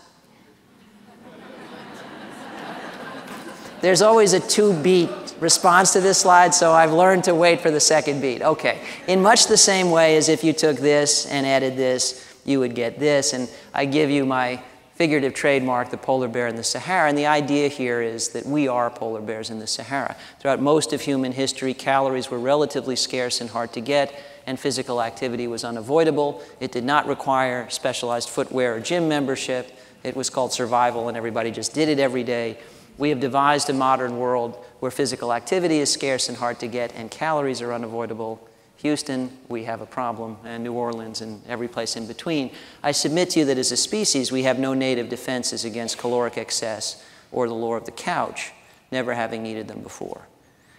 There's always a 2-beat response to this slide, so I've learned to wait for the second beat. Okay, in much the same way as if you took this and added this, you would get this. And I give you my figurative trademark, the polar bear in the Sahara. And the idea here is that we are polar bears in the Sahara. Throughout most of human history, calories were relatively scarce and hard to get, and physical activity was unavoidable. It did not require specialized footwear or gym membership. It was called survival, and everybody just did it every day. We have devised a modern world where physical activity is scarce and hard to get, and calories are unavoidable. Houston, we have a problem, and New Orleans, and every place in between. I submit to you that as a species, we have no native defenses against caloric excess or the lure of the couch, never having needed them before.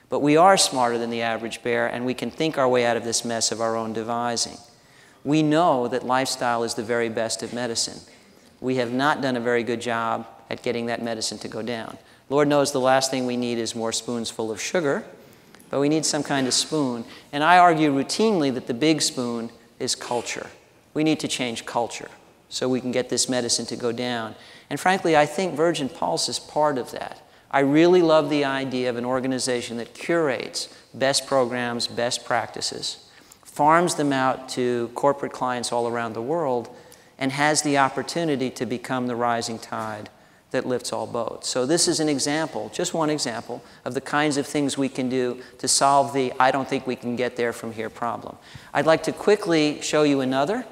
But we are smarter than the average bear, and we can think our way out of this mess of our own devising. We know that lifestyle is the very best of medicine. We have not done a very good job at getting that medicine to go down. Lord knows the last thing we need is more spoons full of sugar, but we need some kind of spoon. And I argue routinely that the big spoon is culture. We need to change culture so we can get this medicine to go down. And frankly, I think Virgin Pulse is part of that. I really love the idea of an organization that curates best programs, best practices, farms them out to corporate clients all around the world, and has the opportunity to become the rising tide that lifts all boats. So this is an example, just one example, of the kinds of things we can do to solve the I don't think we can get there from here problem. I'd like to quickly show you another,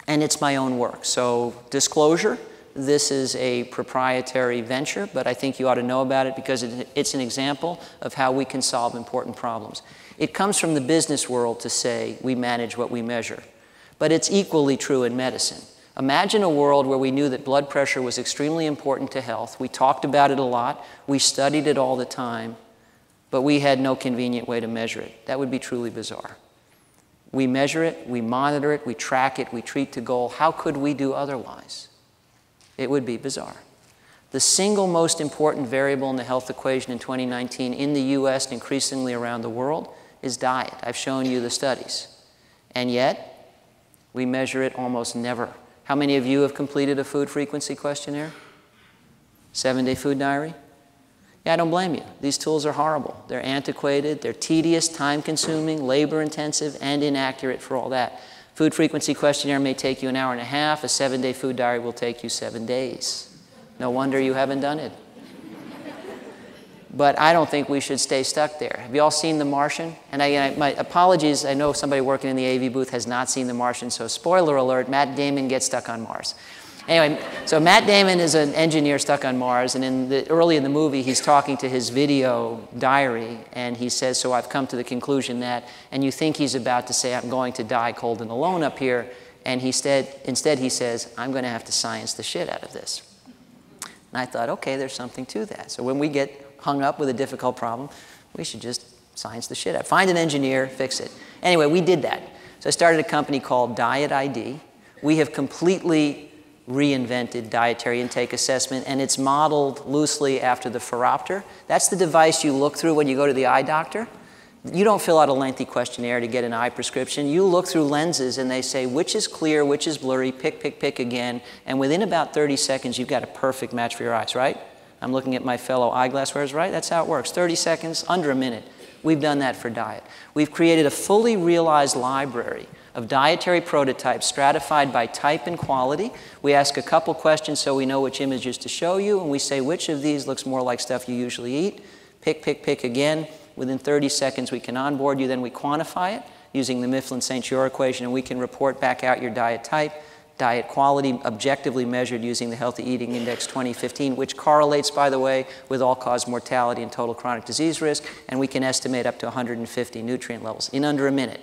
and it's my own work. So disclosure, this is a proprietary venture, but I think you ought to know about it because it's an example of how we can solve important problems. It comes from the business world to say we manage what we measure, but it's equally true in medicine. Imagine a world where we knew that blood pressure was extremely important to health. We talked about it a lot. We studied it all the time, but we had no convenient way to measure it. That would be truly bizarre. We measure it, we monitor it, we track it, we treat to goal. How could we do otherwise? It would be bizarre. The single most important variable in the health equation in 2019 in the US and increasingly around the world is diet. I've shown you the studies. And yet, we measure it almost never. How many of you have completed a food frequency questionnaire? 7-day food diary? Yeah, I don't blame you. These tools are horrible. They're antiquated, they're tedious, time-consuming, labor-intensive, and inaccurate for all that. Food frequency questionnaire may take you an hour and a half. A 7-day food diary will take you 7 days. No wonder you haven't done it. But I don't think we should stay stuck there. Have you all seen The Martian? And my apologies, I know somebody working in the AV booth has not seen The Martian, so spoiler alert, Matt Damon gets stuck on Mars. Anyway, so Matt Damon is an engineer stuck on Mars, and early in the movie, he's talking to his video diary, and he says, so I've come to the conclusion that, and you think he's about to say, I'm going to die cold and alone up here, and instead he says, I'm going to have to science the shit out of this. And I thought, okay, there's something to that. So when we get hung up with a difficult problem, we should just science the shit out. Find an engineer, fix it. Anyway, we did that. So I started a company called Diet ID. We have completely reinvented dietary intake assessment, and it's modeled loosely after the phoropter. That's the device you look through when you go to the eye doctor. You don't fill out a lengthy questionnaire to get an eye prescription. You look through lenses, and they say, which is clear, which is blurry, pick again, and within about 30 seconds, you've got a perfect match for your eyes, right? I'm looking at my fellow eyeglass wearers, right? That's how it works. 30 seconds, under a minute. We've done that for diet. We've created a fully realized library of dietary prototypes stratified by type and quality. We ask a couple questions so we know which images to show you, and we say which of these looks more like stuff you usually eat. Pick again. Within 30 seconds, we can onboard you. Then we quantify it using the Mifflin-St. Jeor equation, and we can report back out your diet type, diet quality objectively measured using the Healthy Eating Index 2015, which correlates, by the way, with all-cause mortality and total chronic disease risk, and we can estimate up to 150 nutrient levels in under a minute.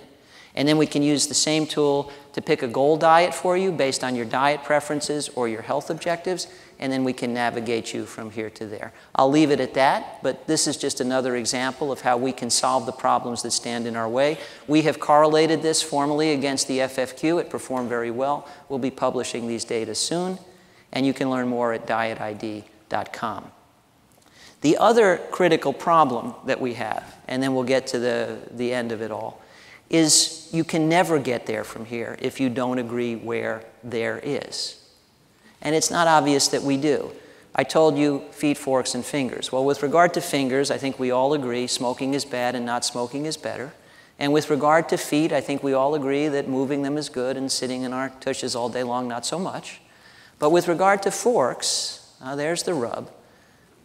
And then we can use the same tool to pick a goal diet for you based on your diet preferences or your health objectives, and then we can navigate you from here to there. I'll leave it at that, but this is just another example of how we can solve the problems that stand in our way. We have correlated this formally against the FFQ. It performed very well. We'll be publishing these data soon, and you can learn more at dietid.com. The other critical problem that we have, and then we'll get to the end of it all, is you can never get there from here if you don't agree where there is. And it's not obvious that we do. I told you feet, forks, and fingers. Well, with regard to fingers, I think we all agree smoking is bad and not smoking is better. And with regard to feet, I think we all agree that moving them is good and sitting in our tushes all day long, not so much. But with regard to forks, there's the rub.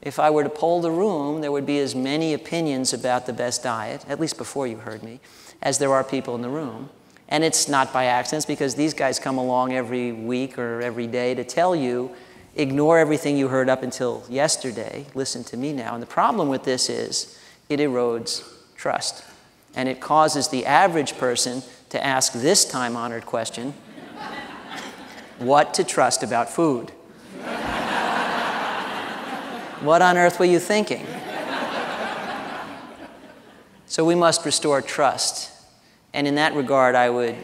If I were to poll the room, there would be as many opinions about the best diet, at least before you heard me, as there are people in the room. And it's not by accident, because these guys come along every week or every day to tell you, ignore everything you heard up until yesterday, listen to me now. And the problem with this is it erodes trust. And it causes the average person to ask this time-honored question, what to trust about food? What on earth were you thinking? So we must restore trust. And in that regard, I would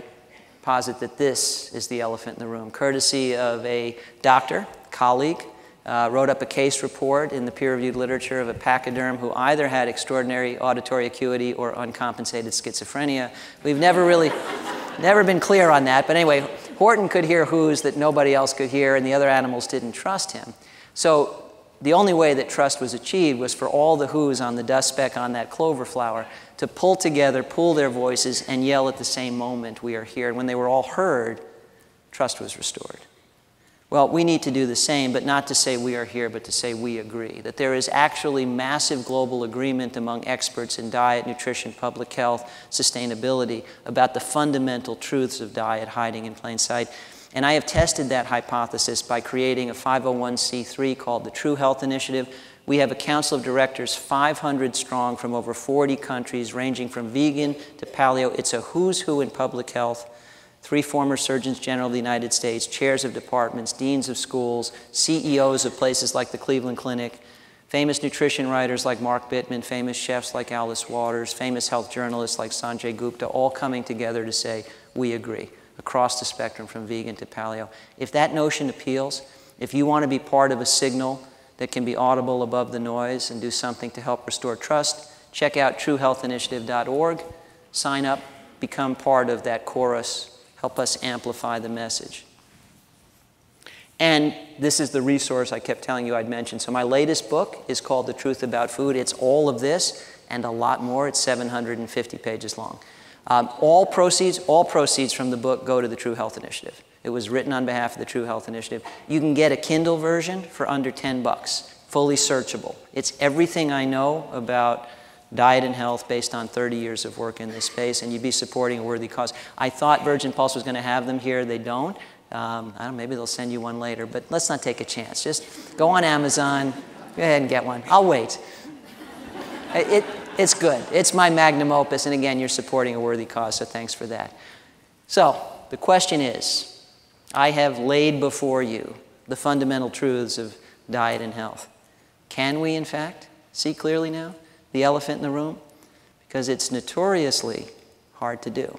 posit that this is the elephant in the room. Courtesy of a doctor, colleague, wrote up a case report in the peer-reviewed literature of a pachyderm who either had extraordinary auditory acuity or uncompensated schizophrenia. We've never been clear on that. But anyway, Horton could hear whoos that nobody else could hear, and the other animals didn't trust him. So the only way that trust was achieved was for all the whoos on the dust speck on that clover flower to pull together, pool their voices, and yell at the same moment, we are here. And when they were all heard, trust was restored. Well, we need to do the same, but not to say we are here, but to say we agree. That there is actually massive global agreement among experts in diet, nutrition, public health, sustainability, about the fundamental truths of diet hiding in plain sight. And I have tested that hypothesis by creating a 501c3 called the True Health Initiative. We have a council of directors, 500 strong, from over 40 countries, ranging from vegan to paleo. It's a who's who in public health. 3 former Surgeons General of the United States, chairs of departments, deans of schools, CEOs of places like the Cleveland Clinic, famous nutrition writers like Mark Bittman, famous chefs like Alice Waters, famous health journalists like Sanjay Gupta, all coming together to say, we agree, across the spectrum from vegan to paleo. If that notion appeals, if you want to be part of a signal that can be audible above the noise and do something to help restore trust, check out truehealthinitiative.org, sign up, become part of that chorus, help us amplify the message. And this is the resource I kept telling you I'd mention. So my latest book is called The Truth About Food. It's all of this and a lot more. It's 750 pages long. All proceeds from the book go to the True Health Initiative. It was written on behalf of the True Health Initiative. You can get a Kindle version for under $10, fully searchable. It's everything I know about diet and health based on 30 years of work in this space, and you'd be supporting a worthy cause. I thought Virgin Pulse was going to have them here. They don't. I don't know, maybe they'll send you one later, but let's not take a chance. Just go on Amazon, go ahead and get one. I'll wait. It's good. It's my magnum opus, and again, you're supporting a worthy cause, so thanks for that. So the question is, I have laid before you the fundamental truths of diet and health. Can we, in fact, see clearly now the elephant in the room? Because it's notoriously hard to do.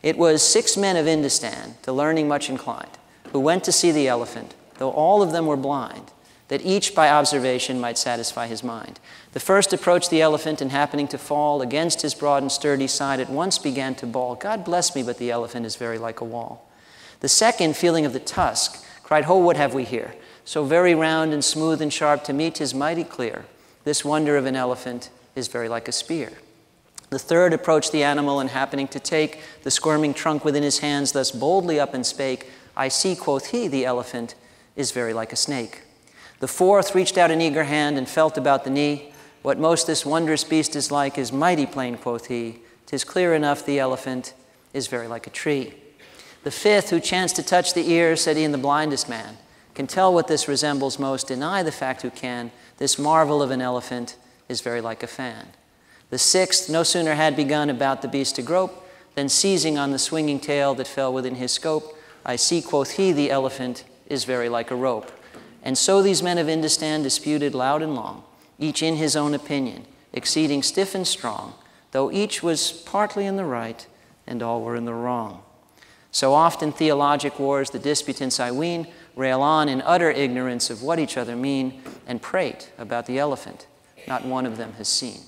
It was 6 men of Indostan, to learning much inclined, who went to see the elephant, though all of them were blind, that each by observation might satisfy his mind. The first approached the elephant, and happening to fall against his broad and sturdy side, at once began to bawl, God bless me, but the elephant is very like a wall. The second, feeling of the tusk, cried, Ho, what have we here? So very round and smooth and sharp, to me 'tis mighty clear. This wonder of an elephant is very like a spear. The third approached the animal, and happening to take the squirming trunk within his hands, thus boldly up and spake, I see, quoth he, the elephant is very like a snake. The fourth reached out an eager hand, and felt about the knee. What most this wondrous beast is like is mighty plain, quoth he. 'Tis clear enough the elephant is very like a tree. The fifth, who chanced to touch the ear, said e'en the blindest man can tell what this resembles most, deny the fact who can. This marvel of an elephant is very like a fan. The sixth no sooner had begun about the beast to grope, Then seizing on the swinging tail that fell within his scope, I see, quoth he, the elephant is very like a rope. And so these men of Indostan disputed loud and long, each in his own opinion, exceeding stiff and strong, though each was partly in the right, and all were in the wrong. So oft in theologic wars the disputants, I ween, rail on in utter ignorance of what each other mean, and prate about the elephant not one of them has seen.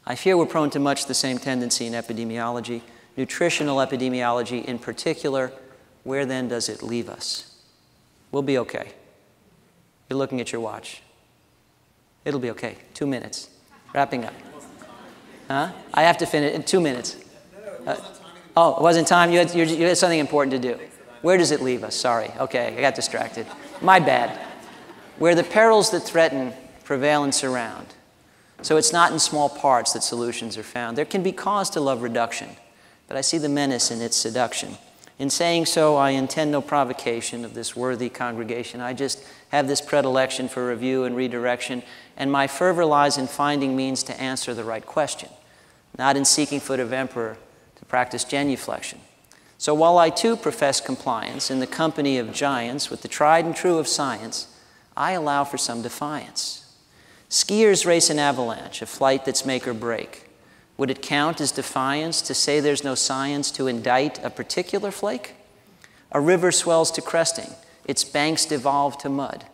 I fear we're prone to much the same tendency in epidemiology, nutritional epidemiology in particular. Where then does it leave us? We'll be okay. You're looking at your watch. It'll be okay. 2 minutes. Wrapping up. Huh? I have to finish in 2 minutes. Oh, it wasn't time? You had something important to do. Where does it leave us? Sorry. Okay, I got distracted. My bad. Where the perils that threaten prevail and surround. So it's not in small parts that solutions are found. There can be cause to love reduction, but I see the menace in its seduction. In saying so, I intend no provocation of this worthy congregation. I just have this predilection for review and redirection, and my fervor lies in finding means to answer the right question, not in seeking foot of emperor to practice genuflection. So while I too profess compliance in the company of giants with the tried and true of science, I allow for some defiance. Skiers race an avalanche, a flight that's make or break. Would it count as defiance to say there's no science to indict a particular flake? A river swells to cresting, its banks devolve to mud.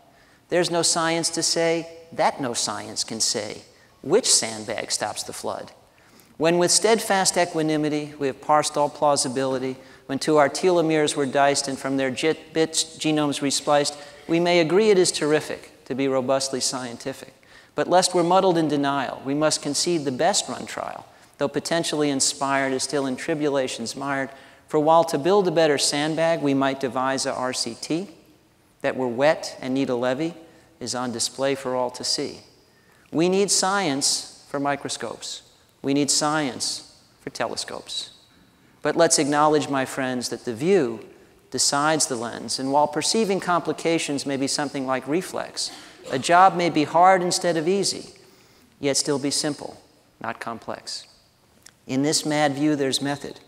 There's no science to say that no science can say which sandbag stops the flood. When with steadfast equanimity we have parsed all plausibility, when to our telomeres were diced and from their bits genomes respliced, we may agree it is terrific to be robustly scientific. But lest we're muddled in denial, we must concede the best run trial, though potentially inspired, is still in tribulations mired. For while to build a better sandbag, we might devise a RCT that were wet and need a levee, is on display for all to see. We need science for microscopes. We need science for telescopes. But let's acknowledge, my friends, that the view decides the lens, and while perceiving complications may be something like reflex, a job may be hard instead of easy, yet still be simple, not complex. In this mad view, there's method,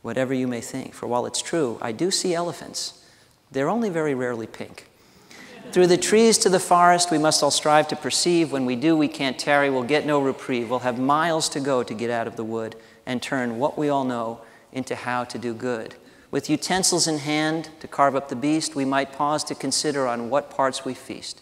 whatever you may think. For while it's true, I do see elephants. They're only very rarely pink. Through the trees to the forest, we must all strive to perceive. When we do, we can't tarry. We'll get no reprieve. We'll have miles to go to get out of the wood and turn what we all know into how to do good. With utensils in hand to carve up the beast, we might pause to consider on what parts we feast.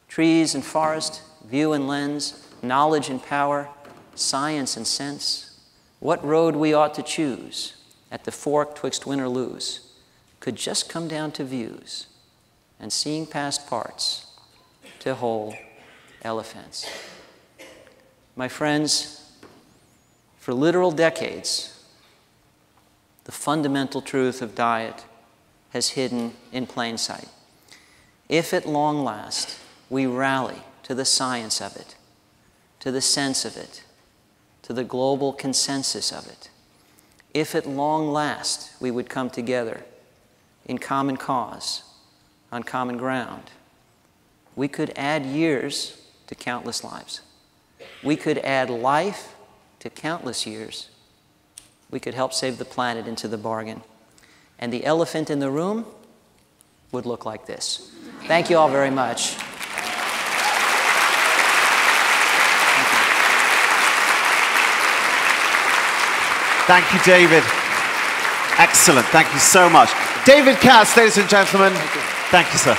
Trees and forest, view and lens, knowledge and power, science and sense. What road we ought to choose at the fork twixt win or lose could just come down to views and seeing past parts to whole elephants. My friends, for literal decades, the fundamental truth of diet has hidden in plain sight. If at long last we rally to the science of it, to the sense of it, to the global consensus of it, if at long last we would come together in common cause, on common ground, we could add years to countless lives. We could add life to countless years. We could help save the planet into the bargain. And the elephant in the room would look like this. Thank you all very much. Thank you, David. Excellent. Thank you so much. David Katz, ladies and gentlemen. Thank you, sir.